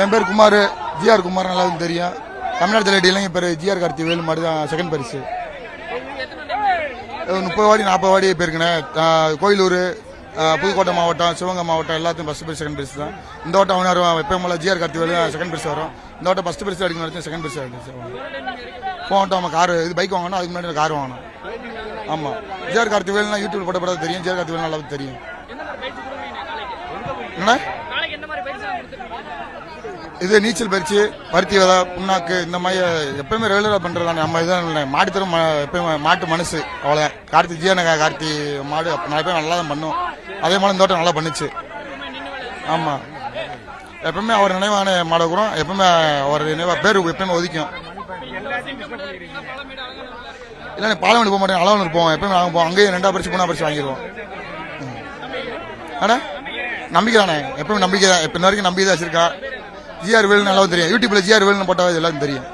என் பேர் குமார், ஜிஆர் குமார், நல்லா தெரியும். தமிழ்நாட்டில் இளைஞர் பேர் ஜிஆர் கார்த்தி வேலு மாடு தான் செகண்ட் பரிசு. 30 வாடி 40 வாடி போயிருக்கேன். கோயிலூர், புதுக்கோட்டை மாவட்டம், சிவகங்கை மாவட்டம் எல்லாத்தையும் ஃபர்ஸ்ட் பரிசு செகண்ட் பரிசு தான். இந்த வட்டம் அவனாரும் எப்பயும் போல ஜிஆர் கார்த்தி வேலு செகண்ட் பரிசு வரும். இந்த வட்டம் ஃபர்ஸ்ட் பரிசு அடிக்கணும், வரைக்கும் செகண்ட் பரிசு அடிச்சு போகட்டும். நம்ம கார் இது பைக் வாங்கணும், அதுக்கு முன்னாடி கார் வாங்கணும். ஆமாம், ஜிஆர் கார்த்தி வேலுனா யூடியூப் போட தெரியும். ஜிஆர் கார்த்தி வேலு நல்லா தெரியும். என்ன இது நீச்சல் பயிற்சி, பருத்தி விதை, புண்ணாக்கு, இந்த மாதிரி எப்பயுமே ரெகுலரா பண்றதானே. நம்ம இதான் மாட்டு தரும் எப்பயுமே மாட்டு மனசு அவ்வளோ. கார்த்தி கார்த்தி மாடு நான் எப்பயும் நல்லா தான் பண்ணும். அதே மாதிரி இந்த தோட்டம் நல்லா பண்ணுச்சு. ஆமா, எப்பவுமே அவர் நினைவான மாட கூட எப்பவுமே அவர் நினைவா பேரு எப்பயுமே ஒதுக்கும். இல்லை பாலமேடு போக மாட்டேன், அளவு இருப்போம். எப்பயுமே நாங்கள் போவோம், அங்கேயும் 2ஆம் பரிசு 3ஆம் பரிசு வாங்கிடுவோம். ஆனா நம்பிக்கை தானே, எப்பவுமே நம்பிக்கை தான். இப்போ வரைக்கும் நம்பிக்கை தான் வச்சிருக்கா. ஜிஆர் வேலு நல்லா தெரியும். யூடியூப்ல ஜிஆர் வேலுன்னு போட்டாவே எல்லாரும் தெரியும்.